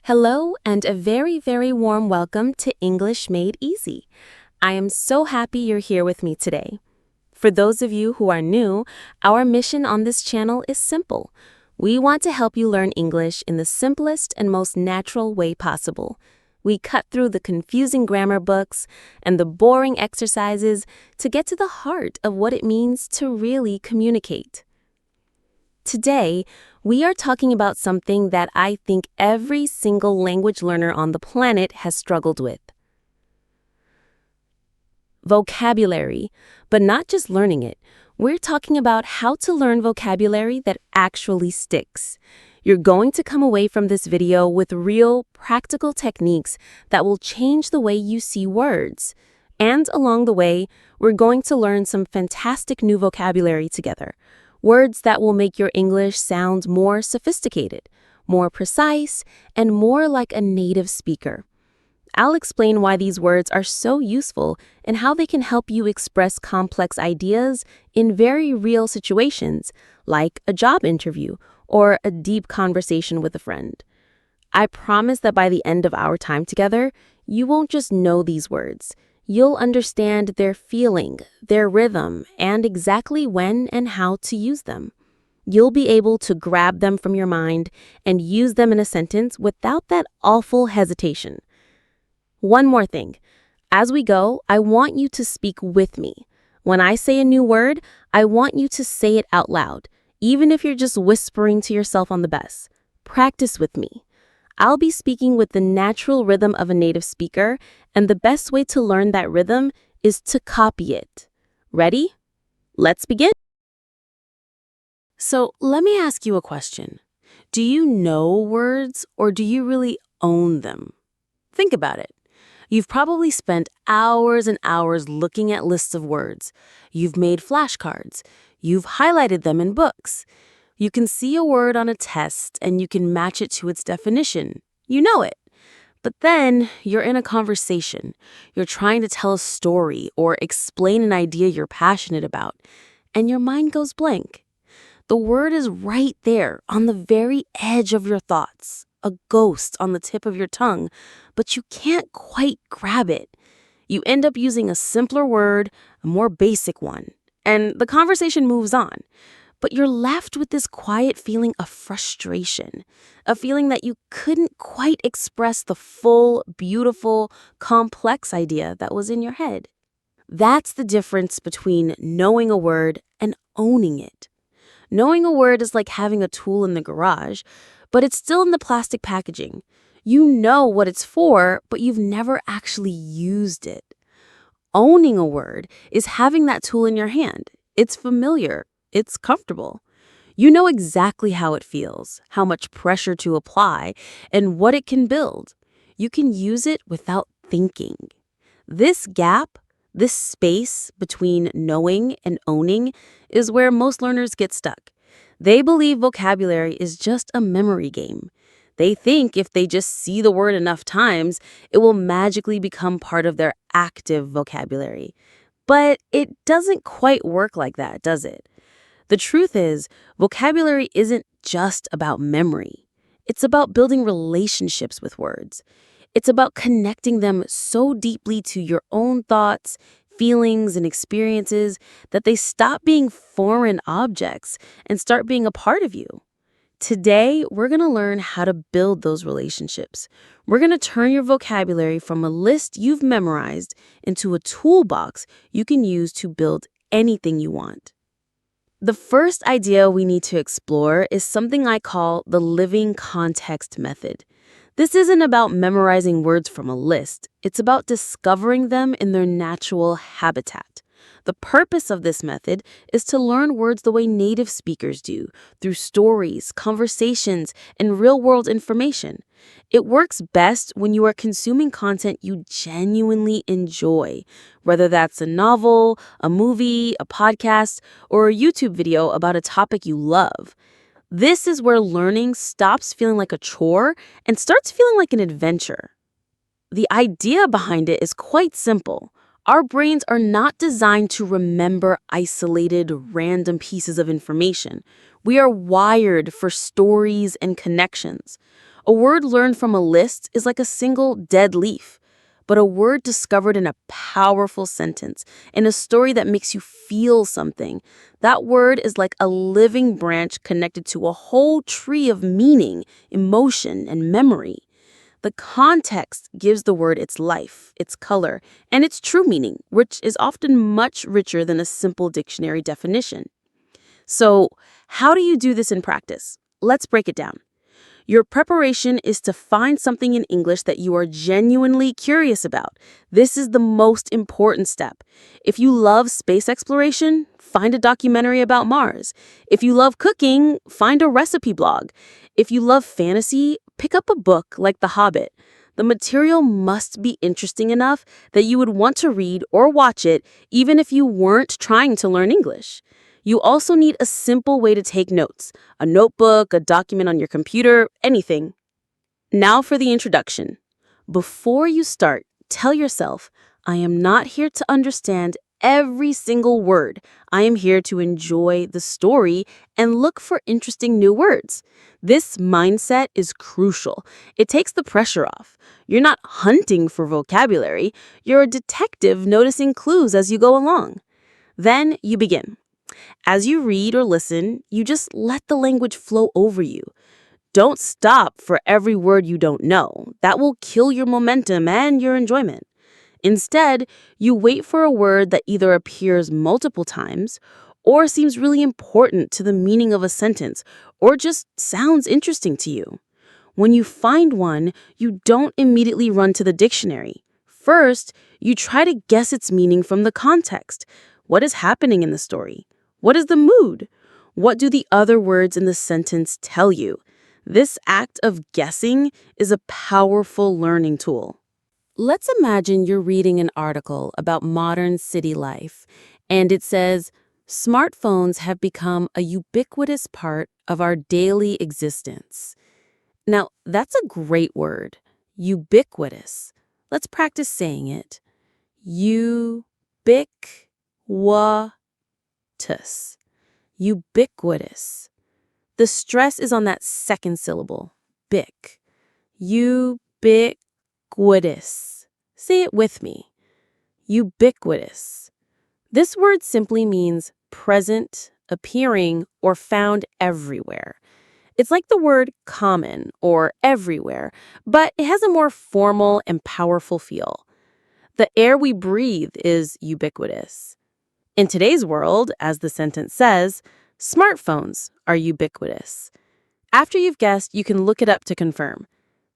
Hello and a very, very warm welcome to English Made Easy. I am so happy you're here with me today. For those of you who are new, our mission on this channel is simple. We want to help you learn English in the simplest and most natural way possible. We cut through the confusing grammar books and the boring exercises to get to the heart of what it means to really communicate. Today, we are talking about something that I think every single language learner on the planet has struggled with. Vocabulary, but not just learning it. We're talking about how to learn vocabulary that actually sticks. You're going to come away from this video with real, practical techniques that will change the way you see words. And along the way, we're going to learn some fantastic new vocabulary together. Words that will make your English sound more sophisticated, more precise, and more like a native speaker. I'll explain why these words are so useful and how they can help you express complex ideas in very real situations, like a job interview or a deep conversation with a friend. I promise that by the end of our time together, you won't just know these words. You'll understand their feeling, their rhythm, and exactly when and how to use them. You'll be able to grab them from your mind and use them in a sentence without that awful hesitation. One more thing. As we go, I want you to speak with me. When I say a new word, I want you to say it out loud, even if you're just whispering to yourself on the bus. Practice with me. I'll be speaking with the natural rhythm of a native speaker, and the best way to learn that rhythm is to copy it. Ready? Let's begin. So let me ask you a question. Do you know words or do you really own them? Think about it. You've probably spent hours and hours looking at lists of words. You've made flashcards. You've highlighted them in books. You can see a word on a test and you can match it to its definition. You know it. But then you're in a conversation. You're trying to tell a story or explain an idea you're passionate about, and your mind goes blank. The word is right there on the very edge of your thoughts, a ghost on the tip of your tongue, but you can't quite grab it. You end up using a simpler word, a more basic one, and the conversation moves on. But you're left with this quiet feeling of frustration, a feeling that you couldn't quite express the full, beautiful, complex idea that was in your head. That's the difference between knowing a word and owning it. Knowing a word is like having a tool in the garage, but it's still in the plastic packaging. You know what it's for, but you've never actually used it. Owning a word is having that tool in your hand. It's familiar. It's comfortable. You know exactly how it feels, how much pressure to apply, and what it can build. You can use it without thinking. This gap, this space between knowing and owning, is where most learners get stuck. They believe vocabulary is just a memory game. They think if they just see the word enough times, it will magically become part of their active vocabulary. But it doesn't quite work like that, does it? The truth is, vocabulary isn't just about memory. It's about building relationships with words. It's about connecting them so deeply to your own thoughts, feelings, and experiences that they stop being foreign objects and start being a part of you. Today, we're going to learn how to build those relationships. We're going to turn your vocabulary from a list you've memorized into a toolbox you can use to build anything you want. The first idea we need to explore is something I call the living context method. This isn't about memorizing words from a list. It's about discovering them in their natural habitat. The purpose of this method is to learn words the way native speakers do, through stories, conversations, and real-world information. It works best when you are consuming content you genuinely enjoy, whether that's a novel, a movie, a podcast, or a YouTube video about a topic you love. This is where learning stops feeling like a chore and starts feeling like an adventure. The idea behind it is quite simple. Our brains are not designed to remember isolated, random pieces of information. We are wired for stories and connections. A word learned from a list is like a single dead leaf, but a word discovered in a powerful sentence, in a story that makes you feel something, that word is like a living branch connected to a whole tree of meaning, emotion, and memory. The context gives the word its life, its color, and its true meaning, which is often much richer than a simple dictionary definition. So, how do you do this in practice? Let's break it down. Your preparation is to find something in English that you are genuinely curious about. This is the most important step. If you love space exploration, find a documentary about Mars. If you love cooking, find a recipe blog. If you love fantasy, pick up a book like The Hobbit. The material must be interesting enough that you would want to read or watch it even if you weren't trying to learn English. You also need a simple way to take notes, a notebook, a document on your computer, anything. Now for the introduction. Before you start, tell yourself, I am not here to understand every single word. I am here to enjoy the story and look for interesting new words. This mindset is crucial. It takes the pressure off. You're not hunting for vocabulary. You're a detective noticing clues as you go along. Then you begin. As you read or listen, you just let the language flow over you. Don't stop for every word you don't know. That will kill your momentum and your enjoyment. Instead, you wait for a word that either appears multiple times or seems really important to the meaning of a sentence or just sounds interesting to you. When you find one, you don't immediately run to the dictionary. First, you try to guess its meaning from the context. What is happening in the story? What is the mood? What do the other words in the sentence tell you? This act of guessing is a powerful learning tool. Let's imagine you're reading an article about modern city life, and it says, smartphones have become a ubiquitous part of our daily existence. Now, that's a great word, ubiquitous. Let's practice saying it. Ubiquitous. Ubiquitous. The stress is on that second syllable, bic. Ubiquitous. Say it with me. Ubiquitous. This word simply means present, appearing, or found everywhere. It's like the word common or everywhere, but it has a more formal and powerful feel. The air we breathe is ubiquitous. In today's world, as the sentence says, smartphones are ubiquitous. After you've guessed, you can look it up to confirm.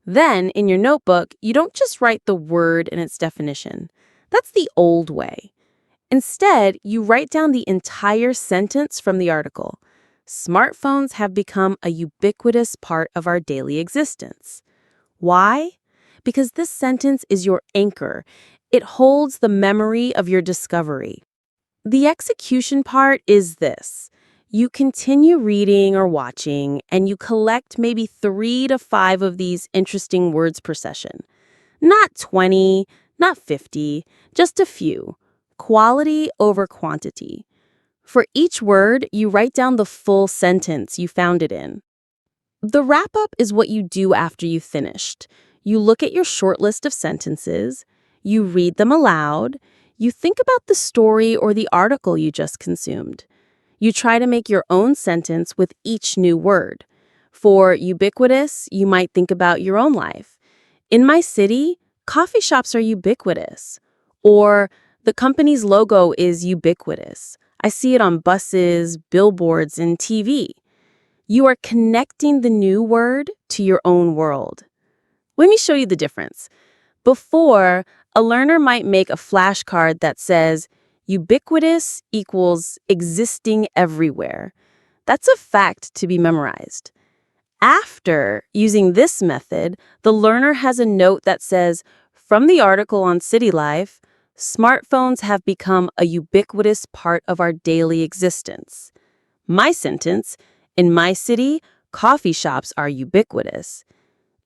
Then, in your notebook, you don't just write the word and its definition. That's the old way. Instead, you write down the entire sentence from the article. Smartphones have become a ubiquitous part of our daily existence. Why? Because this sentence is your anchor. It holds the memory of your discovery. The execution part is this. You continue reading or watching, and you collect maybe 3 to 5 of these interesting words per session. Not 20, not 50, just a few. Quality over quantity. For each word, you write down the full sentence you found it in. The wrap-up is what you do after you've finished. You look at your short list of sentences, you read them aloud, you think about the story or the article you just consumed. You try to make your own sentence with each new word. For ubiquitous, you might think about your own life. In my city, coffee shops are ubiquitous. Or the company's logo is ubiquitous. I see it on buses, billboards, and TV. You are connecting the new word to your own world. Let me show you the difference. Before, a learner might make a flashcard that says, ubiquitous equals existing everywhere. That's a fact to be memorized. After using this method, the learner has a note that says, from the article on City Life, smartphones have become a ubiquitous part of our daily existence. My sentence, in my city, coffee shops are ubiquitous.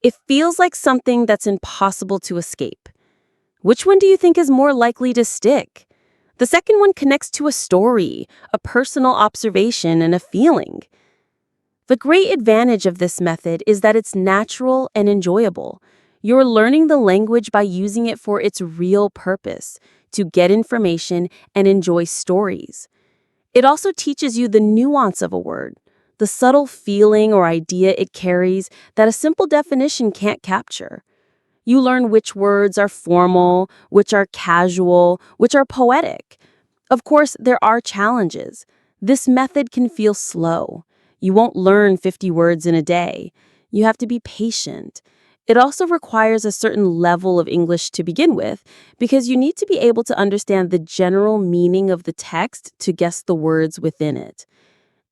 It feels like something that's impossible to escape. Which one do you think is more likely to stick? The second one connects to a story, a personal observation, and a feeling. The great advantage of this method is that it's natural and enjoyable. You're learning the language by using it for its real purpose, to get information and enjoy stories. It also teaches you the nuance of a word, the subtle feeling or idea it carries that a simple definition can't capture. You learn which words are formal, which are casual, which are poetic. Of course, there are challenges. This method can feel slow. You won't learn 50 words in a day. You have to be patient. It also requires a certain level of English to begin with because you need to be able to understand the general meaning of the text to guess the words within it.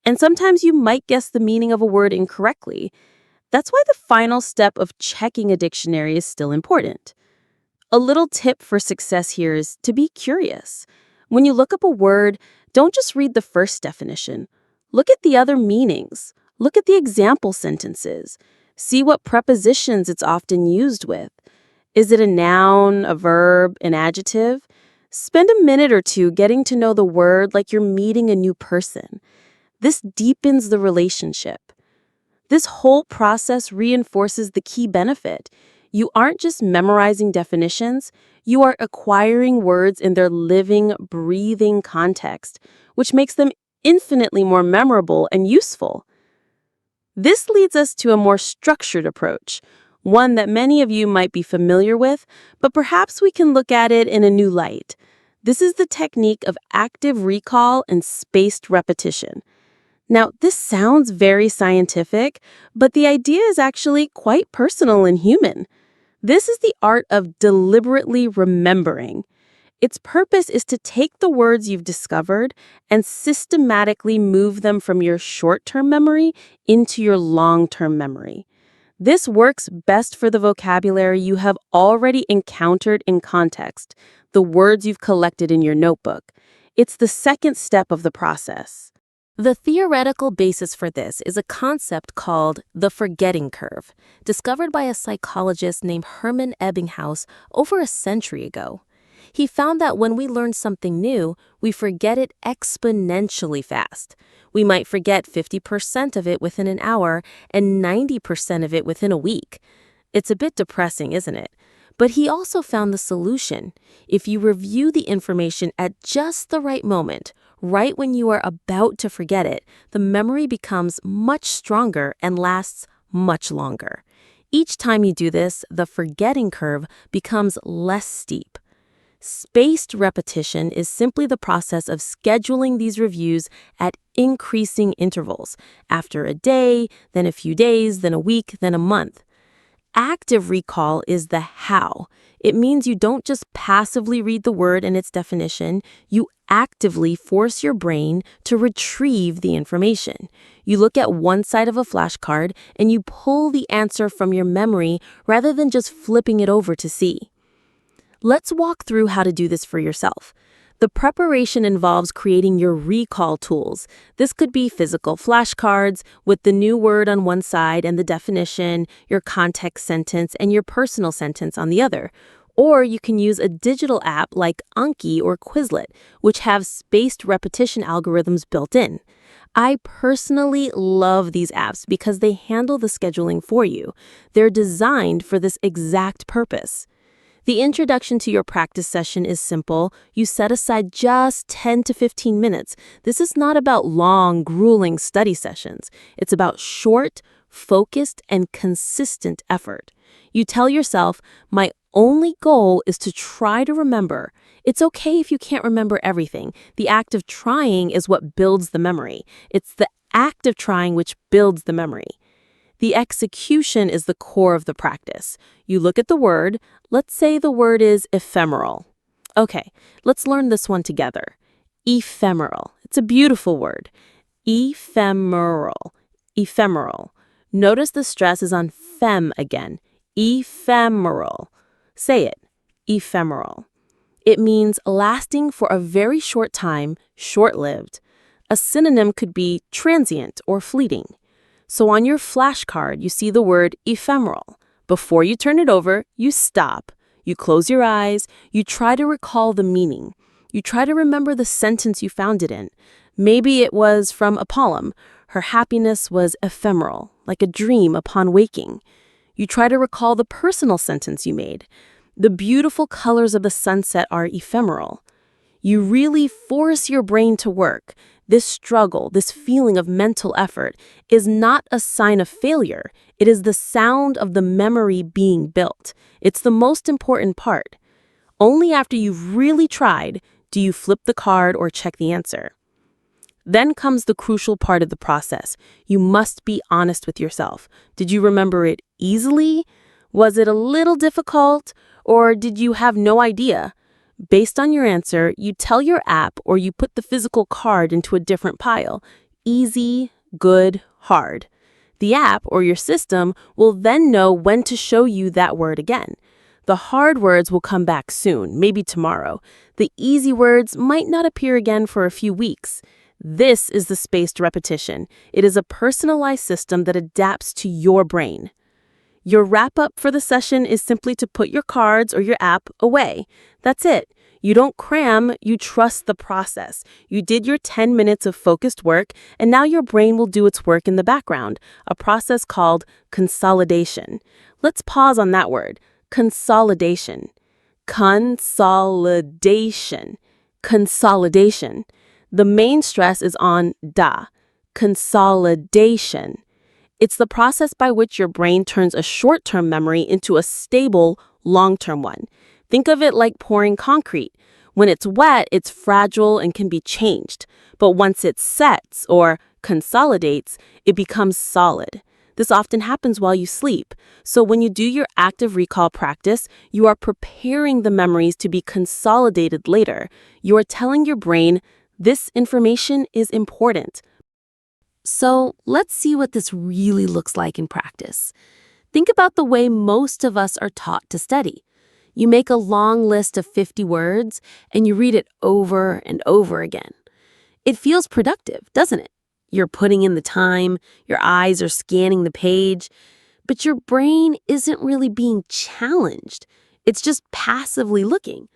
And sometimes you might guess the meaning of a word incorrectly. That's why the final step of checking a dictionary is still important. A little tip for success here is to be curious. When you look up a word, don't just read the first definition. Look at the other meanings. Look at the example sentences. See what prepositions it's often used with. Is it a noun, a verb, an adjective? Spend a minute or two getting to know the word like you're meeting a new person. This deepens the relationship. This whole process reinforces the key benefit. You aren't just memorizing definitions, you are acquiring words in their living, breathing context, which makes them infinitely more memorable and useful. This leads us to a more structured approach, one that many of you might be familiar with, but perhaps we can look at it in a new light. This is the technique of active recall and spaced repetition. Now, this sounds very scientific, but the idea is actually quite personal and human. This is the art of deliberately remembering. Its purpose is to take the words you've discovered and systematically move them from your short-term memory into your long-term memory. This works best for the vocabulary you have already encountered in context, the words you've collected in your notebook. It's the second step of the process. The theoretical basis for this is a concept called the forgetting curve, discovered by a psychologist named Hermann Ebbinghaus over a century ago. He found that when we learn something new, we forget it exponentially fast. We might forget 50% of it within an hour and 90% of it within a week. It's a bit depressing, isn't it? But he also found the solution. If you review the information at just the right moment, right when you are about to forget it, the memory becomes much stronger and lasts much longer. Each time you do this, the forgetting curve becomes less steep. Spaced repetition is simply the process of scheduling these reviews at increasing intervals, after a day, then a few days, then a week, then a month. Active recall is the how. It means you don't just passively read the word and its definition, you actively force your brain to retrieve the information. You look at one side of a flashcard and you pull the answer from your memory rather than just flipping it over to see. Let's walk through how to do this for yourself. The preparation involves creating your recall tools. This could be physical flashcards with the new word on one side and the definition, your context sentence, and your personal sentence on the other. Or you can use a digital app like Anki or Quizlet, which have spaced repetition algorithms built in. I personally love these apps because they handle the scheduling for you. They're designed for this exact purpose. The introduction to your practice session is simple. You set aside just 10 to 15 minutes. This is not about long, grueling study sessions. It's about short, focused, and consistent effort. You tell yourself, my only goal is to try to remember. It's okay if you can't remember everything. The act of trying is what builds the memory. It's the act of trying which builds the memory. The execution is the core of the practice. You look at the word. Let's say the word is ephemeral. Okay, let's learn this one together. Ephemeral. It's a beautiful word. Ephemeral. Ephemeral. Notice the stress is on fem again. Ephemeral. Say it. Ephemeral. It means lasting for a very short time, short-lived. A synonym could be transient or fleeting. So on your flashcard, you see the word ephemeral. Before you turn it over, you stop. You close your eyes. You try to recall the meaning. You try to remember the sentence you found it in. Maybe it was from a poem. Her happiness was ephemeral, like a dream upon waking. You try to recall the personal sentence you made. The beautiful colors of the sunset are ephemeral. You really force your brain to work. This struggle, this feeling of mental effort, is not a sign of failure. It is the sound of the memory being built. It's the most important part. Only after you've really tried do you flip the card or check the answer. Then comes the crucial part of the process. You must be honest with yourself. Did you remember it easily? Was it a little difficult? Or did you have no idea? Based on your answer, you tell your app or you put the physical card into a different pile. Easy, good, hard. The app or your system will then know when to show you that word again. The hard words will come back soon, maybe tomorrow. The easy words might not appear again for a few weeks. This is the spaced repetition. It is a personalized system that adapts to your brain. Your wrap-up for the session is simply to put your cards or your app away. That's it. You don't cram, you trust the process. You did your 10 minutes of focused work, and now your brain will do its work in the background, a process called consolidation. Let's pause on that word. Consolidation. Consolidation. Consolidation. The main stress is on da, consolidation. It's the process by which your brain turns a short-term memory into a stable, long-term one. Think of it like pouring concrete. When it's wet, it's fragile and can be changed. But once it sets or consolidates, it becomes solid. This often happens while you sleep. So when you do your active recall practice, you are preparing the memories to be consolidated later. You are telling your brain, this information is important. So let's see what this really looks like in practice. Think about the way most of us are taught to study. You make a long list of 50 words and you read it over and over again. It feels productive, doesn't it? You're putting in the time, your eyes are scanning the page, but your brain isn't really being challenged. It's just passively looking.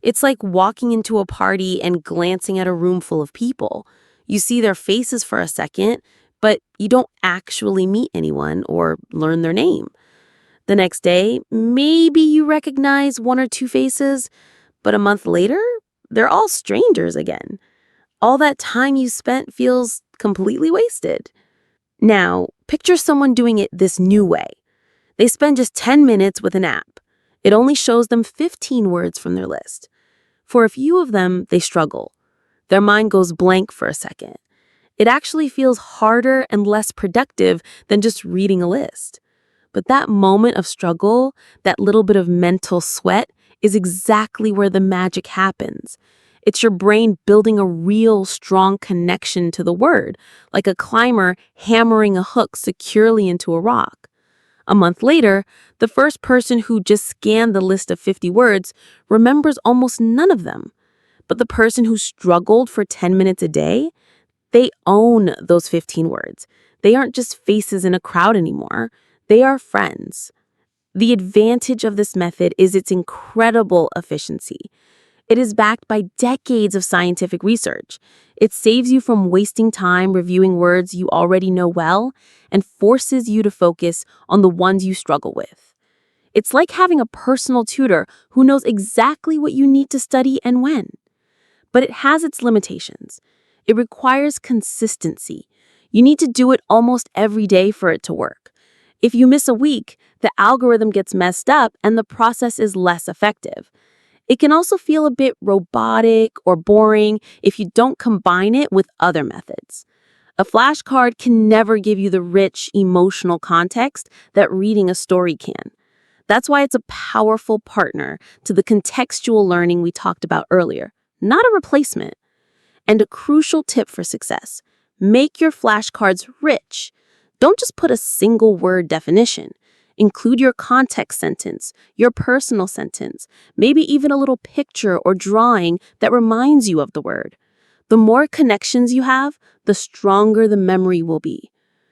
It's like walking into a party and glancing at a room full of people. You see their faces for a second, but you don't actually meet anyone or learn their name. The next day, maybe you recognize one or two faces, but a month later, they're all strangers again. All that time you spent feels completely wasted. Now, picture someone doing it this new way. They spend just 10 minutes with an app. It only shows them 15 words from their list. For a few of them, they struggle. Their mind goes blank for a second. It actually feels harder and less productive than just reading a list. But that moment of struggle, that little bit of mental sweat, is exactly where the magic happens. It's your brain building a real, strong connection to the word, like a climber hammering a hook securely into a rock. A month later, the first person who just scanned the list of 50 words remembers almost none of them. But the person who struggled for 10 minutes a day, they own those 15 words. They aren't just faces in a crowd anymore. They are friends. The advantage of this method is its incredible efficiency. It is backed by decades of scientific research. It saves you from wasting time reviewing words you already know well and forces you to focus on the ones you struggle with. It's like having a personal tutor who knows exactly what you need to study and when. But it has its limitations. It requires consistency. You need to do it almost every day for it to work. If you miss a week, the algorithm gets messed up and the process is less effective. It can also feel a bit robotic or boring if you don't combine it with other methods. A flashcard can never give you the rich, emotional context that reading a story can. That's why it's a powerful partner to the contextual learning we talked about earlier, not a replacement. And a crucial tip for success: make your flashcards rich. Don't just put a single word definition. Include your context sentence, your personal sentence, maybe even a little picture or drawing that reminds you of the word. The more connections you have, the stronger the memory will be.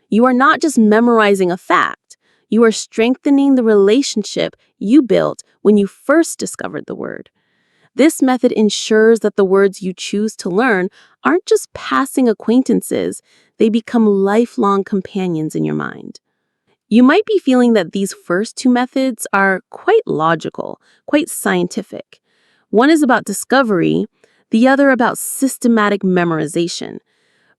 You are not just memorizing a fact. You are strengthening the relationship you built when you first discovered the word. This method ensures that the words you choose to learn aren't just passing acquaintances, they become lifelong companions in your mind. You might be feeling that these first two methods are quite logical, quite scientific. One is about discovery, the other about systematic memorization.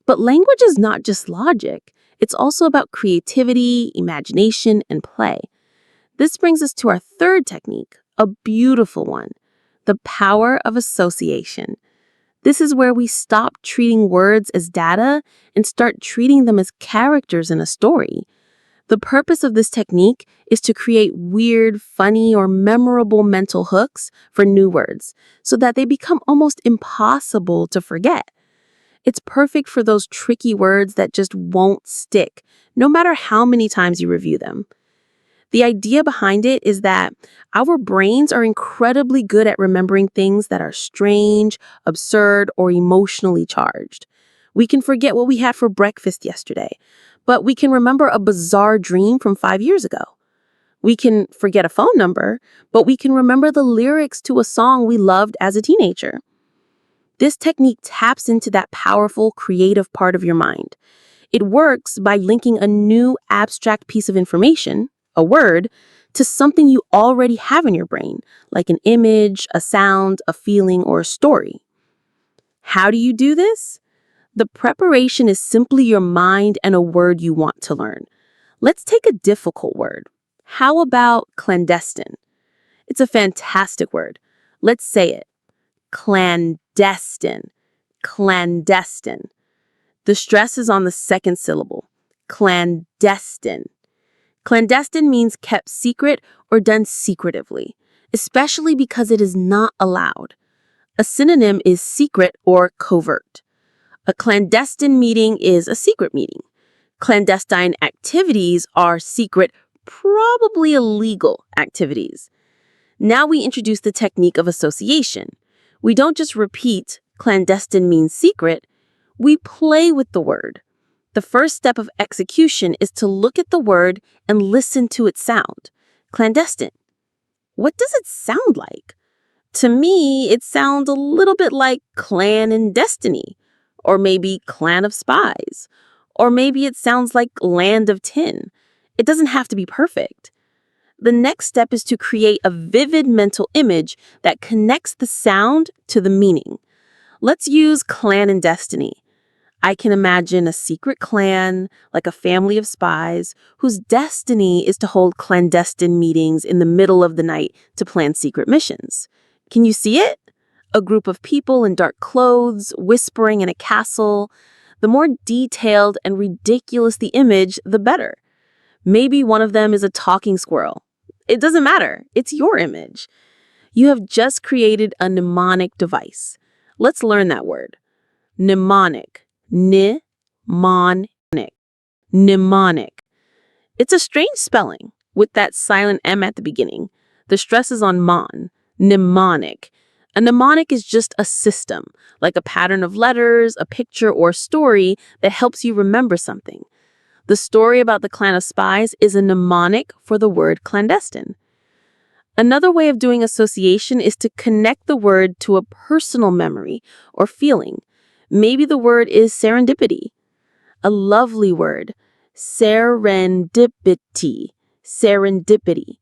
But language is not just logic, it's also about creativity, imagination, and play. This brings us to our third technique, a beautiful one, the power of association. This is where we stop treating words as data and start treating them as characters in a story. The purpose of this technique is to create weird, funny, or memorable mental hooks for new words so that they become almost impossible to forget. It's perfect for those tricky words that just won't stick, no matter how many times you review them. The idea behind it is that our brains are incredibly good at remembering things that are strange, absurd, or emotionally charged. We can forget what we had for breakfast yesterday, but we can remember a bizarre dream from 5 years ago. We can forget a phone number, but we can remember the lyrics to a song we loved as a teenager. This technique taps into that powerful, creative part of your mind. It works by linking a new abstract piece of information, a word, to something you already have in your brain, like an image, a sound, a feeling, or a story. How do you do this? The preparation is simply your mind and a word you want to learn. Let's take a difficult word. How about clandestine? It's a fantastic word. Let's say it. Clandestine. Clandestine. The stress is on the second syllable. Clandestine. Clandestine means kept secret or done secretively, especially because it is not allowed. A synonym is secret or covert. A clandestine meeting is a secret meeting. Clandestine activities are secret, probably illegal activities. Now we introduce the technique of association. We don't just repeat clandestine means secret, we play with the word. The first step of execution is to look at the word and listen to its sound. Clandestine. What does it sound like? To me, it sounds a little bit like clan and destiny, or maybe clan of spies, or maybe it sounds like land of tin. It doesn't have to be perfect. The next step is to create a vivid mental image that connects the sound to the meaning. Let's use clan and destiny. I can imagine a secret clan, like a family of spies, whose destiny is to hold clandestine meetings in the middle of the night to plan secret missions. Can you see it? A group of people in dark clothes, whispering in a castle. The more detailed and ridiculous the image, the better. Maybe one of them is a talking squirrel. It doesn't matter. It's your image. You have just created a mnemonic device. Let's learn that word. Mnemonic. Mnemonic. Mnemonic. It's a strange spelling with that silent M at the beginning. The stress is on mon. Mnemonic. A mnemonic is just a system, like a pattern of letters, a picture, or a story that helps you remember something. The story about the clan of spies is a mnemonic for the word clandestine. Another way of doing association is to connect the word to a personal memory or feeling. Maybe the word is serendipity. A lovely word. Serendipity. Serendipity.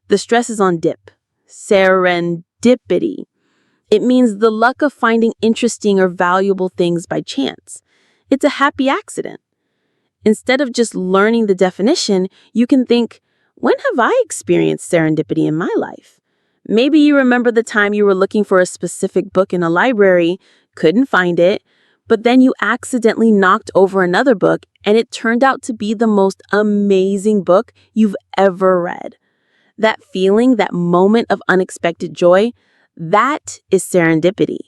The stress is on dip. Serendipity. It means the luck of finding interesting or valuable things by chance. It's a happy accident. Instead of just learning the definition, you can think, when have I experienced serendipity in my life? Maybe you remember the time you were looking for a specific book in a library, couldn't find it, but then you accidentally knocked over another book and it turned out to be the most amazing book you've ever read. That feeling, that moment of unexpected joy, that is serendipity.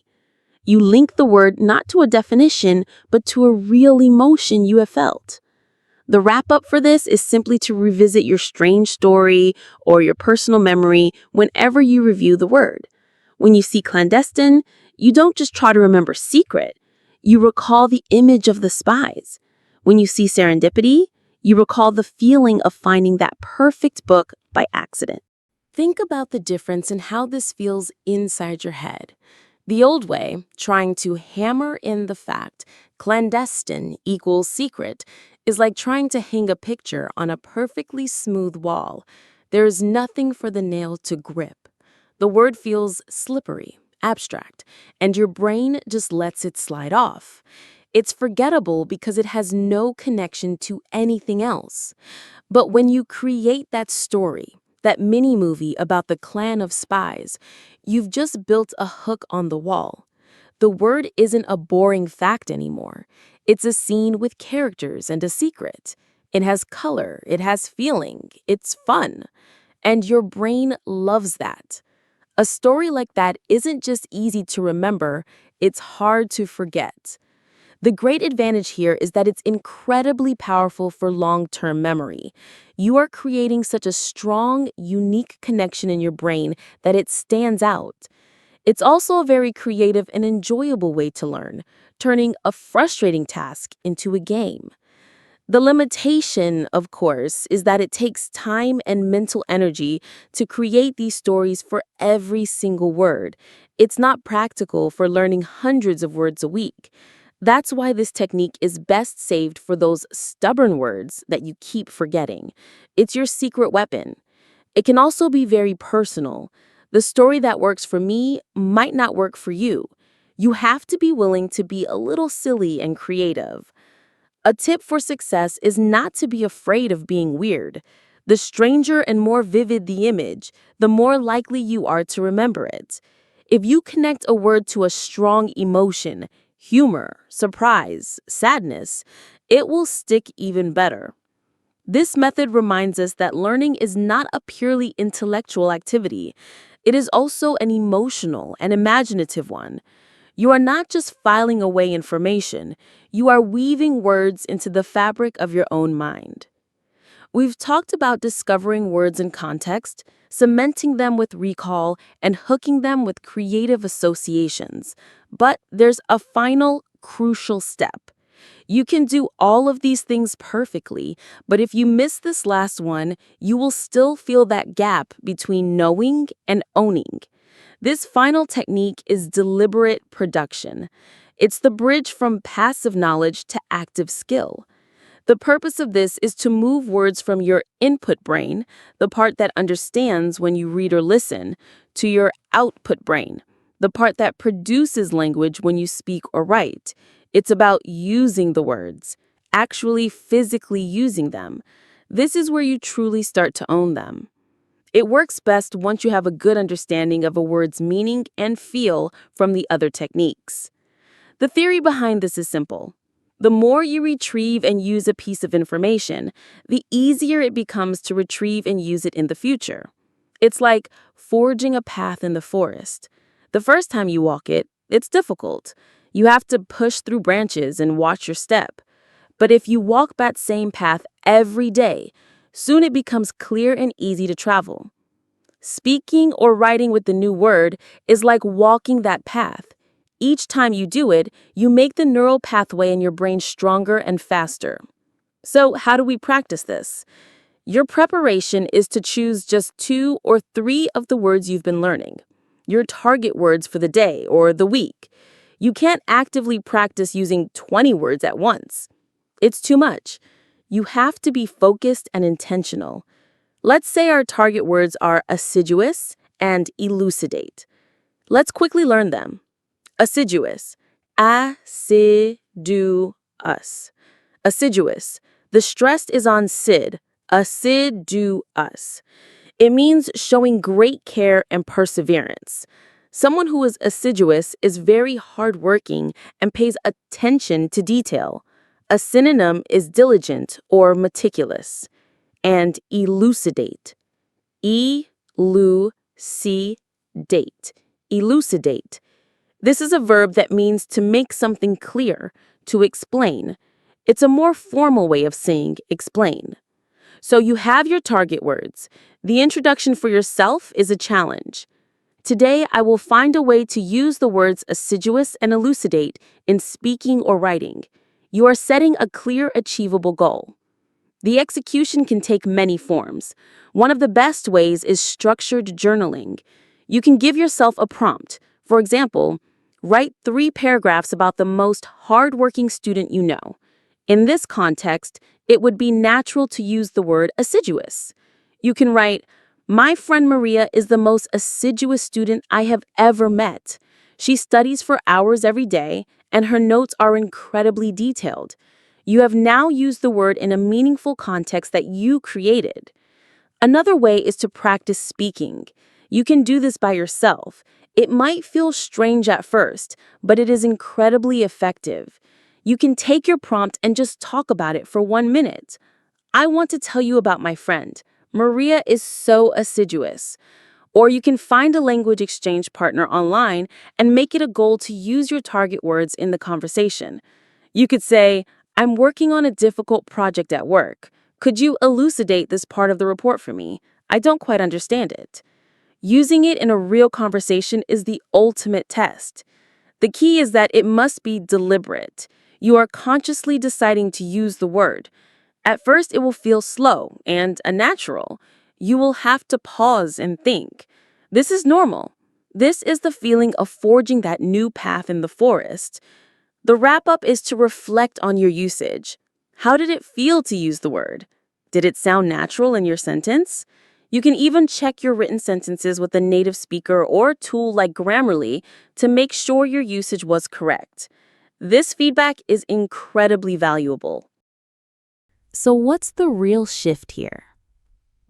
You link the word not to a definition, but to a real emotion you have felt. The wrap-up for this is simply to revisit your strange story or your personal memory whenever you review the word. When you see clandestine, you don't just try to remember secret, you recall the image of the spies. When you see serendipity, you recall the feeling of finding that perfect book by accident. Think about the difference in how this feels inside your head. The old way, trying to hammer in the fact clandestine equals secret, is like trying to hang a picture on a perfectly smooth wall. There is nothing for the nail to grip. The word feels slippery, abstract, and your brain just lets it slide off. It's forgettable because it has no connection to anything else. But when you create that story, that mini movie about the clan of spies, you've just built a hook on the wall. The word isn't a boring fact anymore. It's a scene with characters and a secret. It has color, it has feeling, it's fun. And your brain loves that. A story like that isn't just easy to remember, it's hard to forget. The great advantage here is that it's incredibly powerful for long-term memory. You are creating such a strong, unique connection in your brain that it stands out. It's also a very creative and enjoyable way to learn, turning a frustrating task into a game. The limitation, of course, is that it takes time and mental energy to create these stories for every single word. It's not practical for learning hundreds of words a week. That's why this technique is best saved for those stubborn words that you keep forgetting. It's your secret weapon. It can also be very personal. The story that works for me might not work for you. You have to be willing to be a little silly and creative. A tip for success is not to be afraid of being weird. The stranger and more vivid the image, the more likely you are to remember it. If you connect a word to a strong emotion, humor, surprise, sadness, it will stick even better. This method reminds us that learning is not a purely intellectual activity. It is also an emotional and imaginative one. You are not just filing away information, you are weaving words into the fabric of your own mind. We've talked about discovering words in context, cementing them with recall, and hooking them with creative associations. But there's a final, crucial step. You can do all of these things perfectly, but if you miss this last one, you will still feel that gap between knowing and owning. This final technique is deliberate production. It's the bridge from passive knowledge to active skill. The purpose of this is to move words from your input brain, the part that understands when you read or listen, to your output brain, the part that produces language when you speak or write. It's about using the words, actually physically using them. This is where you truly start to own them. It works best once you have a good understanding of a word's meaning and feel from the other techniques. The theory behind this is simple. The more you retrieve and use a piece of information, the easier it becomes to retrieve and use it in the future. It's like forging a path in the forest. The first time you walk it, it's difficult. You have to push through branches and watch your step. But if you walk that same path every day, soon it becomes clear and easy to travel. Speaking or writing with the new word is like walking that path. Each time you do it, you make the neural pathway in your brain stronger and faster. So, how do we practice this? Your preparation is to choose just 2 or 3 of the words you've been learning, your target words for the day or the week. You can't actively practice using 20 words at once. It's too much. You have to be focused and intentional. Let's say our target words are assiduous and elucidate. Let's quickly learn them. Assiduous. Assiduous. Assiduous. The stress is on sid. Assiduous. It means showing great care and perseverance. Someone who is assiduous is very hardworking and pays attention to detail. A synonym is diligent or meticulous. And elucidate. Elucidate. Elucidate. This is a verb that means to make something clear, to explain. It's a more formal way of saying explain. So you have your target words. The introduction for yourself is a challenge. Today, I will find a way to use the words assiduous and elucidate in speaking or writing. You are setting a clear, achievable goal. The execution can take many forms. One of the best ways is structured journaling. You can give yourself a prompt. For example, Write 3 paragraphs about the most hardworking student you know. In this context, it would be natural to use the word assiduous. You can write, "My friend Maria is the most assiduous student I have ever met. She studies for hours every day, and her notes are incredibly detailed." You have now used the word in a meaningful context that you created. Another way is to practice speaking. You can do this by yourself. It might feel strange at first, but it is incredibly effective. You can take your prompt and just talk about it for 1 minute. "I want to tell you about my friend. Maria is so assiduous." Or you can find a language exchange partner online and make it a goal to use your target words in the conversation. You could say, "I'm working on a difficult project at work. Could you elucidate this part of the report for me? I don't quite understand it." Using it in a real conversation is the ultimate test. The key is that it must be deliberate. You are consciously deciding to use the word. At first, it will feel slow and unnatural. You will have to pause and think. This is normal. This is the feeling of forging that new path in the forest. The wrap-up is to reflect on your usage. How did it feel to use the word? Did it sound natural in your sentence? You can even check your written sentences with a native speaker or tool like Grammarly to make sure your usage was correct. This feedback is incredibly valuable. So what's the real shift here?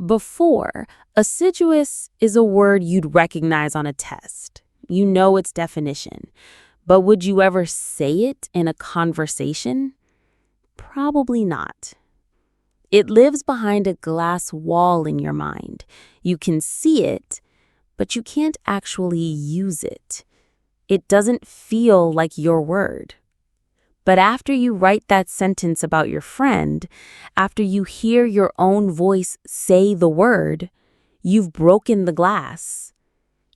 Before, assiduous is a word you'd recognize on a test. You know its definition. But would you ever say it in a conversation? Probably not. It lives behind a glass wall in your mind. You can see it, but you can't actually use it. It doesn't feel like your word. But after you write that sentence about your friend, after you hear your own voice say the word, you've broken the glass.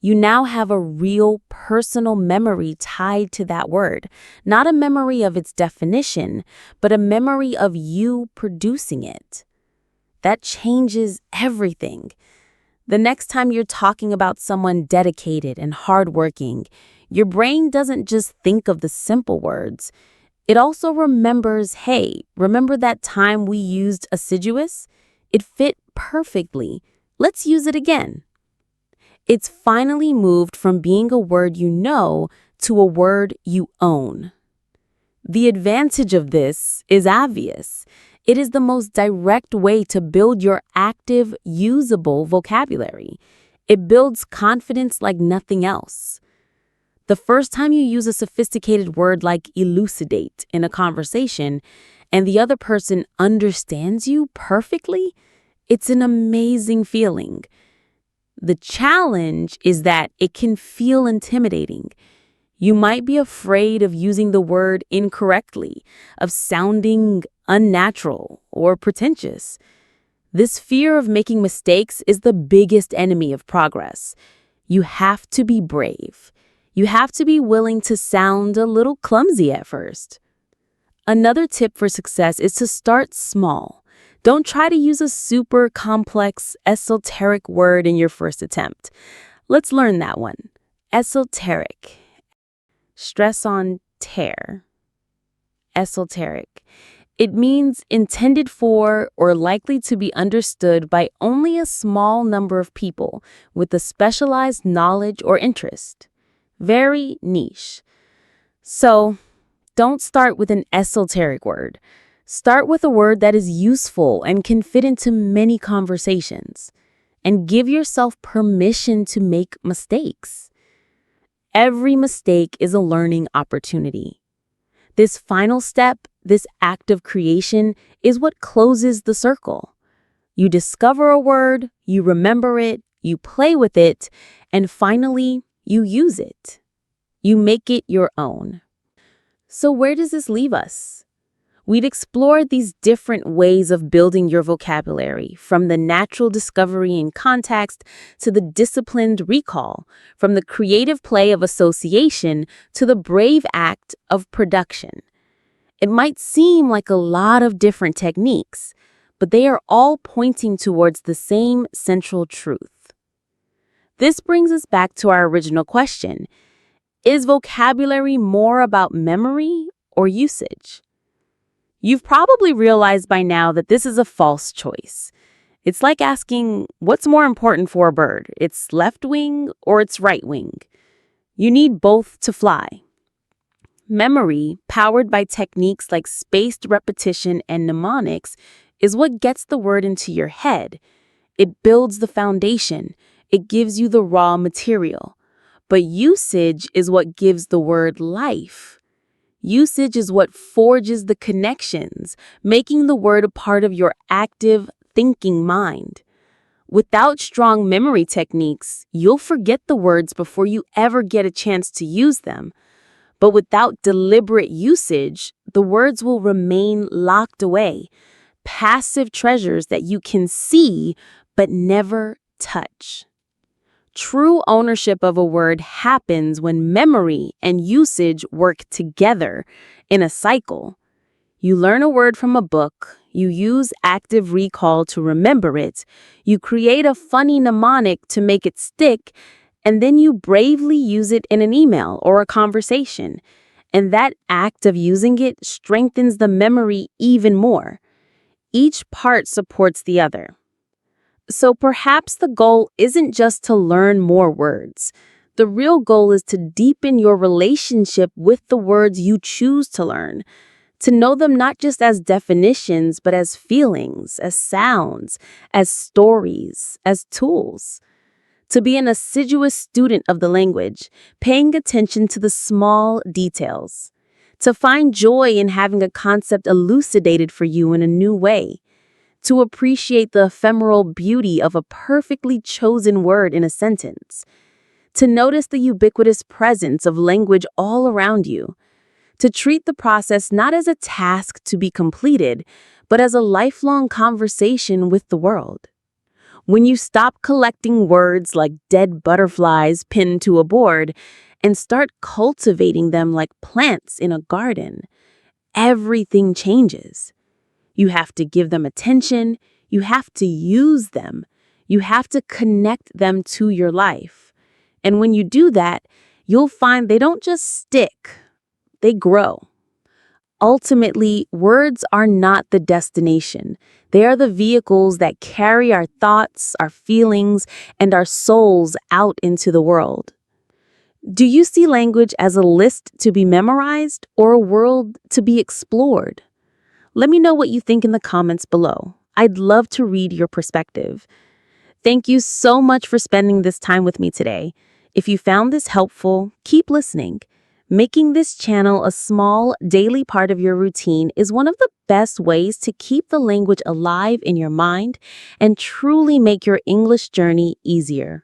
You now have a real personal memory tied to that word, not a memory of its definition, but a memory of you producing it. That changes everything. The next time you're talking about someone dedicated and hardworking, your brain doesn't just think of the simple words. It also remembers, hey, remember that time we used assiduous? It fit perfectly. Let's use it again. It's finally moved from being a word you know to a word you own. The advantage of this is obvious. It is the most direct way to build your active, usable vocabulary. It builds confidence like nothing else. The first time you use a sophisticated word like elucidate in a conversation and the other person understands you perfectly, it's an amazing feeling. The challenge is that it can feel intimidating. You might be afraid of using the word incorrectly, of sounding unnatural or pretentious. This fear of making mistakes is the biggest enemy of progress. You have to be brave. You have to be willing to sound a little clumsy at first. Another tip for success is to start small. Don't try to use a super complex, esoteric word in your first attempt. Let's learn that one. Esoteric. Stress on tear. Esoteric. It means intended for or likely to be understood by only a small number of people with a specialized knowledge or interest. Very niche. So, don't start with an esoteric word. Start with a word that is useful and can fit into many conversations. And give yourself permission to make mistakes. Every mistake is a learning opportunity. This final step, this act of creation, is what closes the circle. You discover a word, you remember it, you play with it, and finally, you use it. You make it your own. So where does this leave us? We've explored these different ways of building your vocabulary, from the natural discovery in context to the disciplined recall, from the creative play of association to the brave act of production. It might seem like a lot of different techniques, but they are all pointing towards the same central truth. This brings us back to our original question. Is vocabulary more about memory or usage? You've probably realized by now that this is a false choice. It's like asking, what's more important for a bird, its left wing or its right wing? You need both to fly. Memory, powered by techniques like spaced repetition and mnemonics, is what gets the word into your head. It builds the foundation. It gives you the raw material. But usage is what gives the word life. Usage is what forges the connections, making the word a part of your active, thinking mind. Without strong memory techniques, you'll forget the words before you ever get a chance to use them. But without deliberate usage, the words will remain locked away, passive treasures that you can see but never touch. True ownership of a word happens when memory and usage work together in a cycle. You learn a word from a book, you use active recall to remember it, you create a funny mnemonic to make it stick, and then you bravely use it in an email or a conversation. And that act of using it strengthens the memory even more. Each part supports the other. So perhaps the goal isn't just to learn more words. The real goal is to deepen your relationship with the words you choose to learn, to know them not just as definitions, but as feelings, as sounds, as stories, as tools. To be an assiduous student of the language, paying attention to the small details. To find joy in having a concept elucidated for you in a new way. To appreciate the ephemeral beauty of a perfectly chosen word in a sentence. To notice the ubiquitous presence of language all around you. To treat the process not as a task to be completed, but as a lifelong conversation with the world. When you stop collecting words like dead butterflies pinned to a board and start cultivating them like plants in a garden, everything changes. You have to give them attention, you have to use them, you have to connect them to your life. And when you do that, you'll find they don't just stick, they grow. Ultimately, words are not the destination. They are the vehicles that carry our thoughts, our feelings, and our souls out into the world. Do you see language as a list to be memorized or a world to be explored? Let me know what you think in the comments below. I'd love to read your perspective. Thank you so much for spending this time with me today. If you found this helpful, keep listening. Making this channel a small, daily part of your routine is one of the best ways to keep the language alive in your mind and truly make your English journey easier.